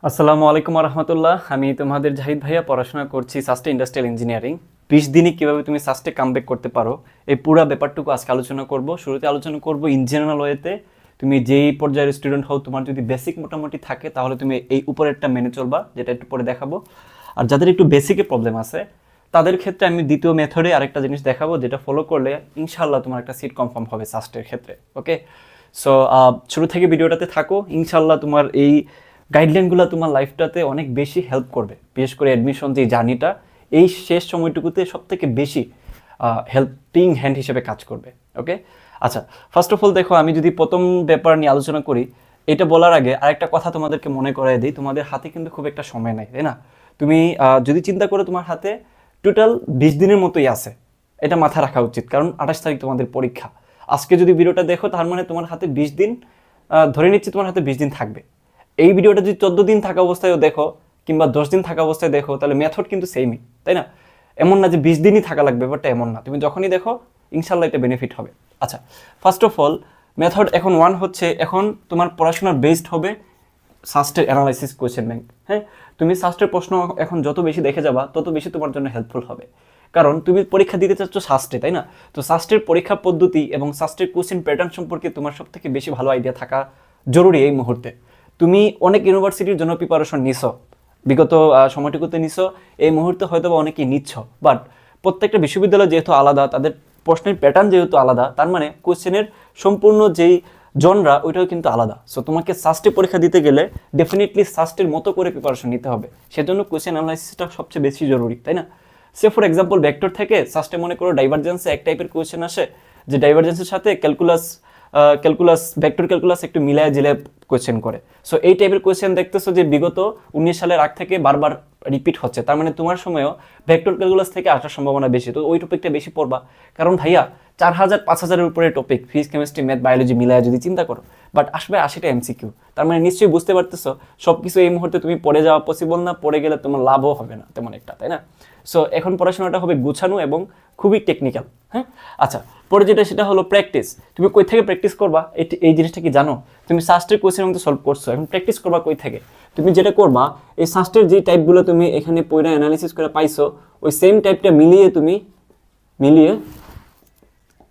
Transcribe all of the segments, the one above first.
আসসালামু আলাইকুম রহমতুল্লাহ। আমি তোমাদের জাহিদ ভাইয়া, পড়াশোনা করছি সাস্টে ইন্ডাস্ট্রিয়াল ইঞ্জিনিয়ারিং। 20 দিনে কীভাবে তুমি সাস্টে কামব্যাক করতে পারো, এই পুরো ব্যাপারটুকু আজকে আলোচনা করব। শুরুতে আলোচনা করব ইন জেনারেল ওয়েতে। তুমি যেই পর্যায়ের স্টুডেন্ট হও, তোমার যদি বেসিক মোটামুটি থাকে তাহলে তুমি এই উপরেরটা মেনে চলবা, যেটা একটু পরে দেখাবো। আর যাদের একটু বেসিকে প্রবলেম আছে তাদের ক্ষেত্রে আমি দ্বিতীয় মেথডে আরেকটা জিনিস দেখাবো, যেটা ফলো করলে ইনশাল্লাহ তোমার একটা সিট কনফার্ম হবে সাস্টের ক্ষেত্রে। ওকে, সো শুরু থেকে ভিডিওটাতে থাকো। ইনশাল্লাহ তোমার এই গাইডলাইনগুলো তোমার লাইফটাতে অনেক বেশি হেল্প করবে। বিশেষ করে অ্যাডমিশন যে জার্নিটা, এই শেষ সময়টুকুতে সবথেকে বেশি হেল্পিং হ্যান্ড হিসেবে কাজ করবে। ওকে, আচ্ছা, ফার্স্ট অফ অল দেখো, আমি যদি প্রথম ব্যাপার নিয়ে আলোচনা করি, এটা বলার আগে আরেকটা কথা তোমাদেরকে মনে করাই দিই। তোমাদের হাতে কিন্তু খুব একটা সময় নাই, তাই না? তুমি যদি চিন্তা করো, তোমার হাতে টোটাল 20 দিনের মতোই আছে। এটা মাথায় রাখা উচিত, কারণ 28 তারিখ তোমাদের পরীক্ষা। আজকে যদি ভিডিওটা দেখো, তার মানে তোমার হাতে 20 দিন, ধরে নিচ্ছি তোমার হাতে 20 দিন থাকবে। এই ভিডিওটা যদি 14 দিন থাকা অবস্থায়ও দেখো, কিংবা 10 দিন থাকা অবস্থায় দেখো, তাহলে মেথড কিন্তু সেমই, তাই না? এমন না যে 20 দিনই থাকা লাগবে, ব্যাপারটা এমন না। তুমি যখনই দেখো ইনশাল্লাহ এটা বেনিফিট হবে। আচ্ছা, ফার্স্ট অফ অল মেথড এখন 1 হচ্ছে, এখন তোমার পড়াশোনার বেসড হবে সাস্টের অ্যানালাইসিস কোয়েশ্চেন ব্যাংক। হ্যাঁ, তুমি সাস্টের প্রশ্ন এখন যত বেশি দেখে যাবা, তত বেশি তোমার জন্য হেল্পফুল হবে। কারণ তুমি পরীক্ষা দিতে চাচ্ছ সাস্টে, তাই না? তো সাস্টের পরীক্ষা পদ্ধতি এবং সাস্টের কোয়েশ্চেন প্যাটার্ন সম্পর্কে তোমার সবথেকে বেশি ভালো আইডিয়া থাকা জরুরি এই মুহূর্তে। তুমি অনেক ইউনিভার্সিটির জন্য প্রিপারেশন নিছো, বিগত সময়টুকুতে নিছো, এই মুহূর্তে হয়তো বা অনেকেই নিচ্ছ। বাট প্রত্যেকটা বিশ্ববিদ্যালয় যেহেতু আলাদা, তাদের প্রশ্নের প্যাটার্ন যেহেতু আলাদা, তার মানে কোয়েশ্চেনের সম্পূর্ণ যেই জনরা, ওইটাও কিন্তু আলাদা। সো তোমাকে সাস্টে পরীক্ষা দিতে গেলে ডেফিনেটলি সাস্টের মতো করে প্রিপারেশন নিতে হবে। সেজন্য কোয়েশ্চেন অ্যানালাইসিসটা সবচেয়ে বেশি জরুরি, তাই না? সে ফর এক্সাম্পল, ভেক্টর থেকে সাস্টে মনে করো ডাইভারজেন্সে এক টাইপের কোয়েশ্চেন আসে, যে ডাইভারজেন্সের সাথে ক্যালকুলাস ভেক্টর ক্যালকুলাস একটু মিলায় জিলায় কোয়েশ্চেন করে। সো এই টাইপের কোয়েশ্চেন দেখতেছো যে বিগত 19 সালের আগ থেকে বারবার রিপিট হচ্ছে, তার মানে তোমার সময়ও ভেক্টর ক্যালকুলাস থেকে আসার সম্ভাবনা বেশি। তো ওই টপিকটা বেশি পড়বা, কারণ ভাইয়া 4000 5000-এর উপরে topic, physics chemistry math biology মিলায় যদি চিন্তা করো, বাট আসবে 80টা এমসিকিউ। তার মানে নিশ্চয়ই বুঝতে পারতেছো সব কিছু এই মুহূর্তে তুমি পড়ে যাওয়া পসিবল না, পড়ে গেলে তোমার লাভও হবে না তেমন একটা, তাই না? সো এখন পড়াশোনাটা হবে গুছানো এবং খুবই টেকনিক্যাল। হ্যাঁ, আচ্ছা, পরে যেটা সেটা হলো প্র্যাকটিস। তুমি কই থেকে প্র্যাকটিস করবা, এই জিনিসটা কি জানো? তুমি সাস্টের কোয়েশ্চেন মধ্যে সলভ করছো, এখন প্র্যাকটিস করবা কই থেকে? তুমি যেটা করবা, এই সাস্টের যে টাইপগুলো তুমি এখানে পড়ে অ্যানালিসিস করে পাইছো, ওই সেম টাইপটা মিলিয়ে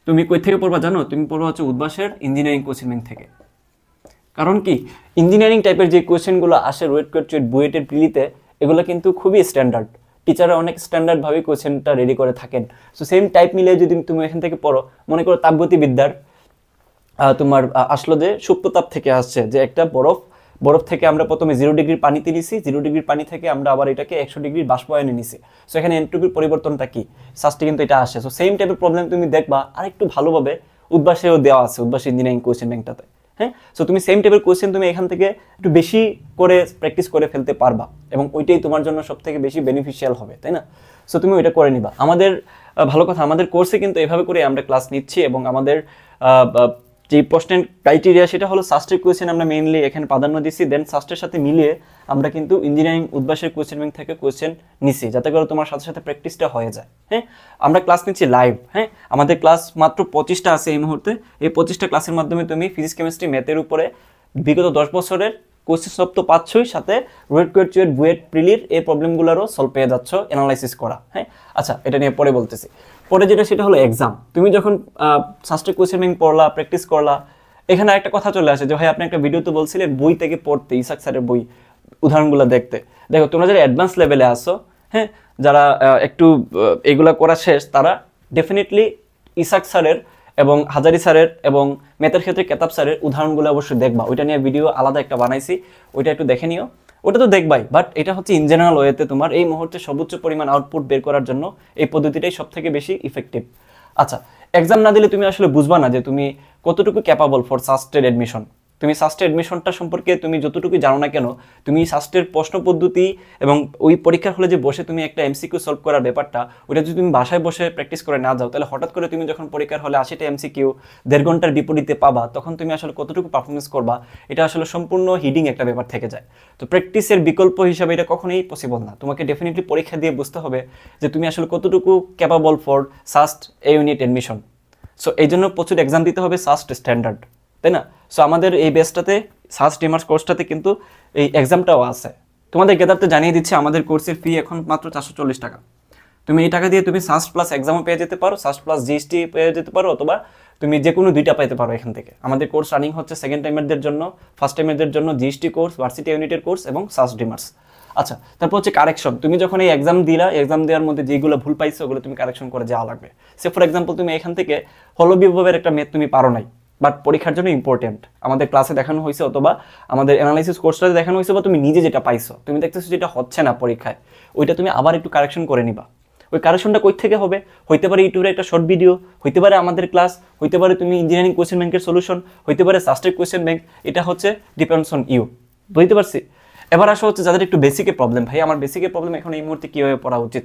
তুমি কই থেকে পড়বা জানো? তুমি পড়বা হচ্ছে উদ্ভাসের ইঞ্জিনিয়ারিং কোয়েশ্চেন ব্যাংক থেকে। কারণ কি, ইঞ্জিনিয়ারিং টাইপের যে কোয়েশ্চেনগুলো আসে রোয়েট কোয়েশ্চেন বুয়েটের প্রিলিতে, এগুলো কিন্তু খুবই স্ট্যান্ডার্ড। টিচাররা অনেক স্ট্যান্ডার্ডভাবে কোয়েশ্চেনটা রেডি করে থাকেন। সো সেম টাইপ মিলিয়ে যদি তুমি এখান থেকে পড়ো, মনে করো তাপগতিবিদ্যার তোমার আসলো যে সুপ্ততাপ থেকে আসছে, যে একটা বরফ থেকে আমরা প্রথমে 0 ডিগ্রির পানিতে নিছি, 0 ডিগ্রির পানি থেকে আমরা আবার এটাকে 100 ডিগ্রির বাষ্পায়নে নিছি। সো এখানে এন্ট্রপির পরিবর্তনটা কি, সাস্টে কিন্তু এটা আসে। সো সেম টাইপের প্রবলেম তুমি দেখবা আরেকটু ভালোভাবে উদ্ভাসেও দেওয়া আছে, উদ্ভাস ইঞ্জিনিয়ারিং কোয়েশ্চেন ব্যাংকটাতে। হ্যাঁ, সো তুমি সেম টাইপের কোয়েশ্চেন তুমি এখান থেকে একটু বেশি করে প্র্যাকটিস করে ফেলতে পারবা, এবং ওইটাই তোমার জন্য সব থেকে বেশি বেনিফিশিয়াল হবে, তাই না? সো তুমি ওইটা করে নিবা। আমাদের ভালো কথা, আমাদের কোর্সে কিন্তু এভাবে করে আমরা ক্লাস নিচ্ছি, এবং আমাদের যে প্রশ্নের ক্রাইটেরিয়া সেটা হলো সাস্টের কোয়েশ্চেন আমরা মেইনলি এখানে প্রাধান্য দিচ্ছি, দেন সাস্টের সাথে মিলিয়ে আমরা কিন্তু ইঞ্জিনিয়ারিং উদ্ভাসের কোয়েশ্চেন ব্যাংক থেকে কোয়েশ্চেন নিচ্ছি, যাতে করে তোমার সাথে সাথে প্র্যাকটিসটা হয়ে যায়। হ্যাঁ, আমরা ক্লাস নিচ্ছি লাইভ। হ্যাঁ, আমাদের ক্লাস মাত্র 25টা আছে এই মুহূর্তে। এই 25টা ক্লাসের মাধ্যমে তুমি ফিজিক্স কেমিস্ট্রি ম্যাথের উপরে বিগত 10 বছরের কোয়েশ্চেন সব তো পাচ্ছই, সাথে রোয়েট কোয়েশ্চেন বুয়েট প্রিলির এই প্রবলেমগুলোরও সলভ পেয়ে যাচ্ছ অ্যানালাইসিস করা। হ্যাঁ, আচ্ছা, এটা নিয়ে পরে বলতেছি। পরে যেটা সেটা হলো এক্সাম। তুমি যখন সাস্টের কোয়েশ্চেন ব্যাংক পড়লা, প্র্যাকটিস করলা, এখানে একটা কথা চলে আসে যে ভাই আপনি একটা ভিডিওতে বলছিলেন বই থেকে পড়তে, ইসাক স্যারের বই উদাহরণগুলো দেখতে। দেখো, তোমরা যারা অ্যাডভান্স লেভেলে আসো, হ্যাঁ, যারা একটু এগুলা করা শেষ, তারা ডেফিনেটলি ইসাক স্যারের এবং হাজারি স্যারের এবং ম্যাথের ক্ষেত্রে কেতাব স্যারের উদাহরণগুলো অবশ্যই দেখবা। ওইটা নিয়ে ভিডিও আলাদা একটা বানাইছি, ওইটা একটু দেখে নিও। ওটা তো দেখবাই, বাট এটা হচ্ছে ইন জেনারেল ওয়েতে তোমার এই মুহূর্তে সর্বোচ্চ পরিমাণ আউটপুট বের করার জন্য এই পদ্ধতিটাই সব থেকে বেশি ইফেক্টিভ। আচ্ছা, এক্সাম না দিলে তুমি আসলে বুঝবা না যে তুমি কতটুকু ক্যাপাবল ফর সাস্টেড অ্যাডমিশন। তুমি সাস্টের অ্যাডমিশনটা সম্পর্কে তুমি যতটুকু জানো না কেন, তুমি সাস্টের প্রশ্ন পদ্ধতি এবং ওই পরীক্ষার হলে যে বসে তুমি একটা এমসিকিউ সলভ করার ব্যাপারটা, ওটা যদি তুমি বাসায় বসে প্র্যাকটিস করে না যাও, তাহলে হঠাৎ করে তুমি যখন পরীক্ষার হলে 80টা এমসিকিউ 1.5 ঘন্টার বিপরীতে পাবা, তখন তুমি আসলে কতটুকু পারফরমেন্স করবা, এটা আসলে সম্পূর্ণ হিডিং একটা ব্যাপার থেকে যায়। তো প্র্যাকটিসের বিকল্প হিসাবে এটা কখনোই পসিবল না। তোমাকে ডেফিনেটলি পরীক্ষা দিয়ে বুঝতে হবে যে তুমি আসলে কতটুকু capable for SUST A unit admission. So এই জন্য প্রচুর এক্সাম দিতে হবে সাস্ট স্ট্যান্ডার্ড, তাই না? সো আমাদের এই বেসটাতে সাস্ট ডিমার্স কোর্সটাতে কিন্তু এই এক্সামটাও আছে। তোমাদের গেদারতে জানিয়ে দিচ্ছে আমাদের কোর্সের ফি এখন মাত্র 440 টাকা। তুমি এই টাকা দিয়ে তুমি সাস্ট প্লাস এক্সামও পেয়ে যেতে পারো, সাস্ট প্লাস জিএসটি পেয়ে যেতে পারো, অথবা তুমি যে কোনো দুইটা পেতে পারো এখান থেকে। আমাদের কোর্স রানিং হচ্ছে সেকেন্ড টাইমারদের জন্য, ফার্স্ট টাইমারদের জন্য জিএসটি কোর্স, ভার্সিটি ইউনিটের কোর্স এবং সাস্ট ডিমার্স। আচ্ছা, তারপর হচ্ছে কারেকশন। তুমি যখন এই এক্সাম দিলা, এক্সাম দেওয়ার মধ্যে যেগুলো ভুল পাইছো ওগুলো তুমি কারেকশন করে যাওয়া লাগবে। সে ফর এক্সাম্পল তুমি এখান থেকে হলবিভাবের একটা মেথ তুমি পারো নাই, বাট পরীক্ষার জন্য ইম্পর্টেন্ট, আমাদের ক্লাসে দেখানো হয়েছে অথবা আমাদের অ্যানালাইসিস কোর্সটাতে দেখানো হয়েছে, বা তুমি নিজে যেটা পাইছো, তুমি দেখতেছো যেটা হচ্ছে না পরীক্ষায়, ওইটা তুমি আবার একটু কারেকশন করে নিবা। ওই কারেকশনটা কই থেকে হবে? হইতে পারে ইউটিউবের একটা শর্ট ভিডিও, হইতে পারে আমাদের ক্লাস, হইতে পারে তুমি ইঞ্জিনিয়ারিং কোয়েশ্চেন ব্যাংকের সলিউশন, হইতে পারে সাস্টের কোয়েশ্চেন ব্যাংক। এটা হচ্ছে ডিপেন্ডস অন ইউ, বুঝতে পারছি? এবার আসা হচ্ছে যাদের একটু বেসিকে প্রবলেম, ভাই আমার বেসিকে প্রবলেম এখন এই মুহূর্তে কীভাবে পড়া উচিত।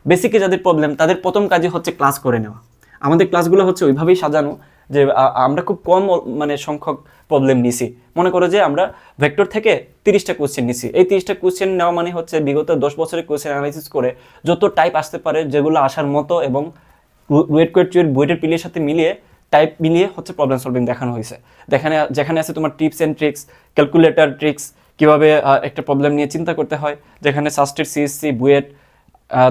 বেসিকে যাদের প্রবলেম তাদের প্রথম কাজই হচ্ছে ক্লাস করে নেওয়া। আমাদের ক্লাসগুলো হচ্ছে ওইভাবেই সাজানো যে আমরা খুব কম মানে সংখ্যক প্রবলেম নিছি। মনে করো যে আমরা ভেক্টর থেকে 30টা কোশ্চেন নিছি, এই 30টা কোশ্চেন নেওয়া মানে হচ্ছে বিগত 10 বছরের কোশ্চেন অ্যানালাইসিস করে যত টাইপ আসতে পারে, যেগুলো আসার মতো এবং বুয়েটের পিলের সাথে মিলিয়ে টাইপ মিলিয়ে হচ্ছে প্রবলেম সলভিং দেখানো হয়েছে। যেখানে আছে তোমার tips and tricks, calculator tricks, কীভাবে একটা প্রবলেম নিয়ে চিন্তা করতে হয়, যেখানে সাস্টের সিএসসি, বুয়েট,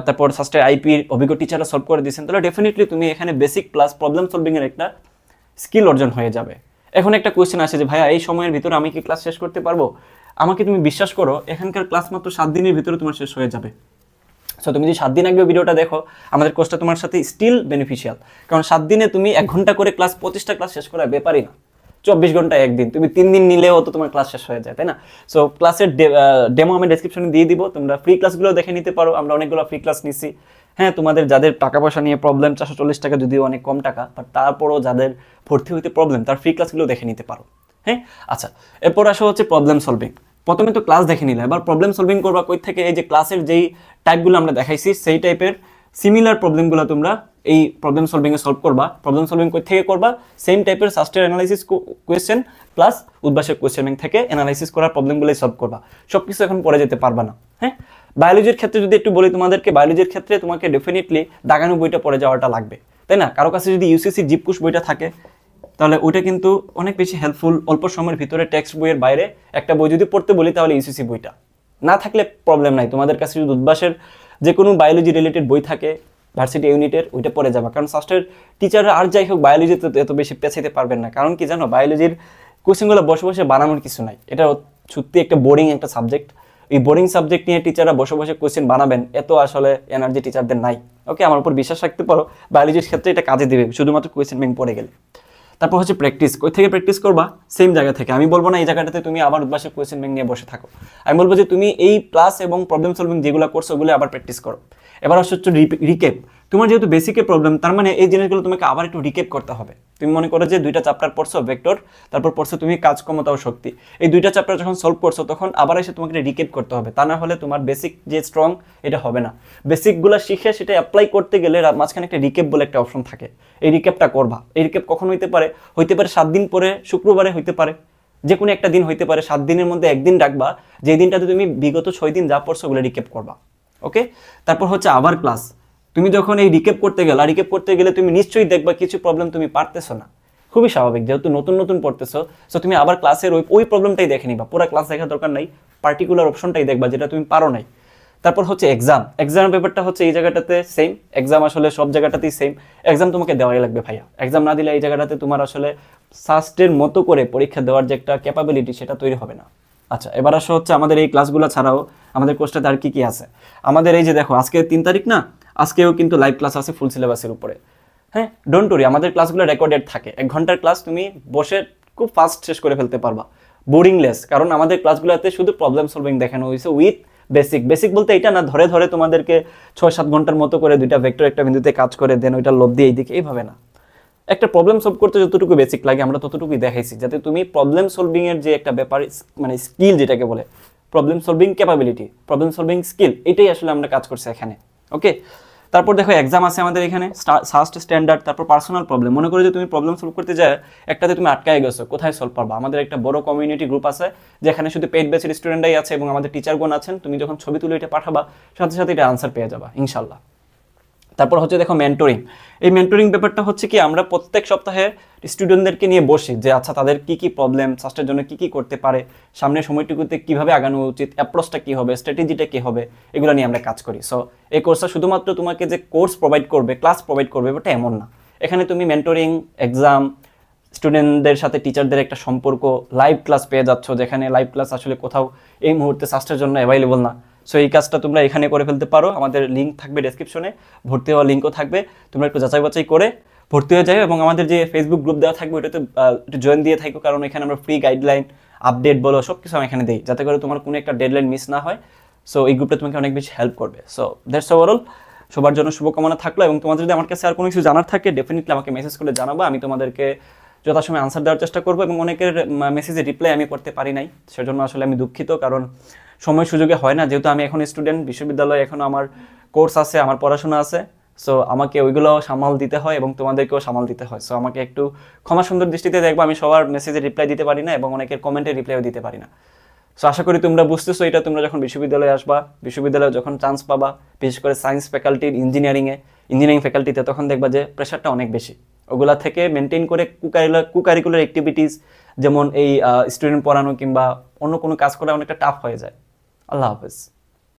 তারপর সাস্টের আইপির অভিজ্ঞ টিচাররা সলভ করে দিয়েছেন, তাহলে ডেফিনেটলি তুমি এখানে বেসিক প্লাস প্রবলেম সলভিংয়ের একটা স্কিল অর্জন হয়ে যাবে। এখন একটা কোয়েশ্চেন আসে যে ভাইয়া এই সময়ের ভিতরে আমি কি ক্লাস শেষ করতে পারবো? আমাকে তুমি বিশ্বাস করো, এখানকার ক্লাস মাত্র 7 দিনের ভিতরে তোমার শেষ হয়ে যাবে। সো তুমি যদি 7 দিন আগে ভিডিওটা দেখো, আমাদের কোর্সটা তোমার সাথে স্টিল বেনিফিশিয়াল, কারণ 7 দিনে তুমি 1 ঘন্টা করে ক্লাস 25টা ক্লাস শেষ করার ব্যাপারই না। 24 ঘন্টা একদিন, তুমি 3 দিন নিলেও তো তোমার ক্লাস শেষ হয়ে যায়, তাই না? সো ক্লাসের ডেমো আমি ডেসক্রিপশনে দিয়ে দিব, তোমরা ফ্রি ক্লাসগুলো দেখে নিতে পারো। আমরা অনেকগুলো ফ্রি ক্লাস নিছি। হ্যাঁ, তোমাদের যাদের টাকা পয়সা নিয়ে প্রবলেম, 440 টাকা যদিও অনেক কম টাকা, বাট তারপরও যাদের ভর্তি হইতে প্রবলেম, তার ফ্রি ক্লাসগুলো দেখে নিতে পারো। হ্যাঁ, আচ্ছা, এরপর আসা হচ্ছে প্রবলেম সলভিং। প্রথমে তো ক্লাস দেখে নিলে, এবার প্রবলেম সলভিং করবা কই থেকে? এই যে ক্লাসের যেই টাইপগুলো আমরা দেখাইছি সেই টাইপের সিমিলার প্রবলেমগুলো তোমরা এই প্রবলেম সলভিংয়ে সলভ করবা। প্রবলেম সলভিং কই থেকে করবা? সেম টাইপের সাস্টের অ্যানালাইসিস কোয়েশ্চেন প্লাস উদ্ভাসের কোয়েশ্চেন ব্যাংক থেকে অ্যানালাইসিস করার প্রবলেমগুলোই সলভ করবা। সব কিছু এখন পড়ে যেতে পারবা না। হ্যাঁ, বায়োলজির ক্ষেত্রে যদি একটু বলি তোমাদেরকে, বায়োলজির ক্ষেত্রে তোমাকে ডেফিনেটলি দাগানো বইটা পড়ে যাওয়াটা লাগবে, তাই না? কারো কাছে যদি ইউসিসির জীবকোষ বইটা থাকে তাহলে ওইটা কিন্তু অনেক বেশি হেল্পফুল। অল্প সময়ের ভিতরে টেক্সট বইয়ের বাইরে একটা বই যদি পড়তে বলি তাহলে ইউসিসি বইটা, না থাকলে প্রবলেম নাই, তোমাদের কাছে যদি উদ্ভাসের যে কোনো বায়োলজি রিলেটেড বই থাকে ভার্সিটি ইউনিটের, ওইটা পড়ে যাবা। কারণ সাস্টের টিচাররা আর যাই হোক বায়োলজিতে এত বেশি পেছাইতে পারবেন না। কারণ কি জানো, বায়োলজির কোশ্চেনগুলো বসে বসে বানানোর কিছু নাই, এটা সত্যি একটা বোরিং একটা সাবজেক্ট। এই বোরিং সাবজেক্ট নিয়ে টিচাররা বসে বসে কোশ্চেন বানাবেন, এত আসলে এনার্জি টিচারদের নাই। ওকে, আমার উপর বিশ্বাস রাখতে পারো, বায়োলজির ক্ষেত্রে এটা কাজে দিবে শুধুমাত্র কোশ্চেন ব্যাংক পড়ে গেলে। তারপর হচ্ছে প্র্যাকটিস। কই থেকে প্র্যাকটিস করবা? সেম জায়গা থেকে। আমি বলবো না এই জায়গাটাতে তুমি আবার উদ্ভাসের কোয়েশ্চেন ব্যাংক নিয়ে বসে থাকো, আমি বলবো যে তুমি এই প্লাস এবং প্রবলেম সলভিং যেগুলো করছো ওগুলো আবার প্র্যাকটিস করো। এবার হচ্ছে রিকেপ। তোমার যেহেতু বেসিকে প্রবলেম, তার মানে এই জিনিসগুলো তোমাকে আবার একটু রিকেপ করতে হবে। তুমি মনে করো যে 2টা চ্যাপ্টার পড়ছো ভেক্টর, তারপর পড়ছো তুমি কাজ, ক্ষমতা ও শক্তি, এই 2টা চ্যাপ্টার যখন সলভ করছো তখন আবার এসে তোমাকে রিকেপ করতে হবে। তা না হলে তোমার বেসিক যে স্ট্রং এটা হবে না। বেসিকগুলো শিখে সেটা অ্যাপ্লাই করতে গেলে মাঝখানে একটা রিকেপ বলে একটা অপশন থাকে, এই রিকেপটা করবা। এই রিকেপ কখন হইতে পারে? 7 দিন পরে শুক্রবারে হইতে পারে, যে কোনো একটা দিন হইতে পারে। 7 দিনের মধ্যে একদিন রাখবা, যে দিনটাতে তুমি বিগত 6 দিন যা পড়ছো ওগুলো রিকেপ করবা। ওকে, তারপর হচ্ছে আবার ক্লাস। তুমি যখন এই রিকেপ করতে গেলে তুমি নিশ্চয়ই দেখবা কিছু প্রবলেম তুমি পারতেছো না, খুবই স্বাভাবিক, যেহেতু নতুন পড়তেছো। সো তুমি আবার ক্লাসের ওই প্রবলেমটাই দেখে নিবা, পুরো ক্লাস দেখার দরকার নাই, পার্টিকুলার অপশনটাই দেখবা যেটা তুমি পারো নাই। তারপর হচ্ছে এক্সাম ব্যাপারটা হচ্ছে এই জায়গাটাতে সেম। এক্সাম আসলে সব জায়গাটাতেই সেম, এক্সাম তোমাকে দেওয়াই লাগবে ভাইয়া। এক্সাম না দিলে এই জায়গাটাতে তোমার আসলে সাস্টের মতো করে পরীক্ষা দেওয়ার যে একটা ক্যাপাবিলিটি সেটা তৈরি হবে না। আচ্ছা, এবার আসা হচ্ছে আমাদের এই ক্লাসগুলো ছাড়াও আমাদের কোর্সটাতে আর কি আছে। আমাদের এই যে দেখো, আজকে 3 তারিখ না, আজকেও কিন্তু লাইভ ক্লাস আছে ফুল সিলেবাসের উপরে। হ্যাঁ, ডোন্ট ওরি, আমাদের ক্লাসগুলো রেকর্ডেড থাকে। 1 ঘন্টার ক্লাস তুমি বসে খুব ফাস্ট শেষ করে ফেলতে পারবা, বোরিংলেস। কারণ আমাদের ক্লাসগুলোতে শুধু প্রবলেম সলভিং দেখানো হয়েছে উইথ বেসিক বলতে এটা না ধরে তোমাদেরকে 6-7 ঘন্টার মতো করে 2টা ভেক্টর একটা বিন্দুতে কাজ করে দেন ওইটা লব দিয়ে এইদিকে, এইভাবে না। একটা প্রবলেম সলভ করতে যতটুকু বেসিক লাগে আমরা ততটুকুই দেখাইছি, যাতে তুমি প্রবলেম সলভিং এর যে একটা ব্যাপার, মানে স্কিল যেটাকে বলে problem solving capability, problem solving skill, এটাই আসলে আমরা কাজ করছি এখানে। ওকে, তারপর দেখো এক্সাম আছে আমাদের এখানে, সাস্ট স্ট্যান্ডার্ড, তারপর পার্সোনাল প্রবলেম। মনে করো যে তুমি প্রবলেম সলভ করতে যায় একটাতে তুমি আটকায় গেছো, কোথায় সলভ পারবা? আমাদের একটা বড় কমিউনিটি গ্রুপ আছে যেখানে শুধু পেইড ব্যাচের স্টুডেন্টরাই আছে এবং আমাদের টিচারগণ আছেন। তুমি যখন ছবি তুলে এটা পাঠাবা সাথে সাথে এটা আনসার পেয়ে যাবা ইনশাল্লাহ। তারপর হচ্ছে দেখো মেন্টরিং। এই মেন্টরিং ব্যাপারটা হচ্ছে কি, আমরা প্রত্যেক সপ্তাহে স্টুডেন্টদেরকে নিয়ে বসি যে আচ্ছা তাদের কি কি প্রবলেম, সাস্টের জন্য কি কি করতে পারে, সামনের সময়টুকুতে কিভাবে আগানো উচিত, অ্যাপ্রোচটা কি হবে, স্ট্র্যাটেজিটা কি হবে, এগুলো নিয়ে আমরা কাজ করি। সো এই কোর্সটা শুধুমাত্র তোমাকে যে কোর্স প্রোভাইড করবে, ক্লাস প্রোভাইড করবে, ওটা এমন না। এখানে তুমি মেন্টরিং, এক্সাম, স্টুডেন্টদের সাথে টিচারদের একটা সম্পর্ক, লাইভ ক্লাস পেয়ে যাচ্ছ, যেখানে লাইভ ক্লাস আসলে কোথাও এই মুহূর্তে সাস্টের জন্য অ্যাভেলেবল না। সো এই কাজটা তোমরা এখানে করে ফেলতে পারো। আমাদের লিঙ্ক থাকবে ডেসক্রিপশনে, ভর্তি হওয়ার লিঙ্কও থাকবে, তোমরা একটু যাচাই বাছাই করে ভর্তি হয়ে যাবে। এবং আমাদের যে ফেসবুক গ্রুপ দেওয়া থাকবে ওটাতে একটু জয়েন দিয়ে থাকো, কারণ এখানে আমরা ফ্রি গাইডলাইন, আপডেট বলো সব কিছু আমি এখানে দিই, যাতে করে তোমার কোনো একটা ডেডলাইন মিস না হয়। সো এই গ্রুপটা তোমাকে অনেক বেশি হেল্প করবে। সো দ্যাটস ওভারঅল, সবার জন্য শুভকামনা থাকলো। এবং তোমাদের যদি আমার কাছে আর কোনো কিছু জানার থাকে ডেফিনেটলি আমাকে মেসেজ করে জানাবো, আমি তোমাদেরকে যথাসময়ে আনসার দেওয়ার চেষ্টা করবো। এবং অনেকের মেসেজে রিপ্লাই আমি করতে পারি নাই, সেজন্য আসলে আমি দুঃখিত, কারণ সময় সুযোগে হয় না। যেহেতু আমি এখন স্টুডেন্ট, বিশ্ববিদ্যালয়ে এখনও আমার কোর্স আছে, আমার পড়াশোনা আছে। সো আমাকে ওইগুলো সামাল দিতে হয় এবং তোমাদেরকেও সামাল দিতে হয়। সো আমাকে একটু ক্ষমা সুন্দর দৃষ্টিতে দেখবো, আমি সবার মেসেজে রিপ্লাই দিতে পারি না এবং অনেকের কমেন্টে রিপ্লাইও দিতে পারি না। সো আশা করি তোমরা বুঝতেছো এটা। তোমরা যখন বিশ্ববিদ্যালয়ে আসবা, বিশ্ববিদ্যালয়ে যখন চান্স পাবা, বিশেষ করে সায়েন্স ফ্যাকাল্টির, ইঞ্জিনিয়ারিং ফ্যাকাল্টিতে, তখন দেখবা যে প্রেশারটা অনেক বেশি। ওগুলা থেকে মেনটেন করে কুকারিকুলার অ্যাক্টিভিটিস, যেমন এই স্টুডেন্ট পড়ানো কিংবা অন্য কোনো কাজ করা অনেকটা টাফ হয়ে যায়। আল্লাহ হাফেজ।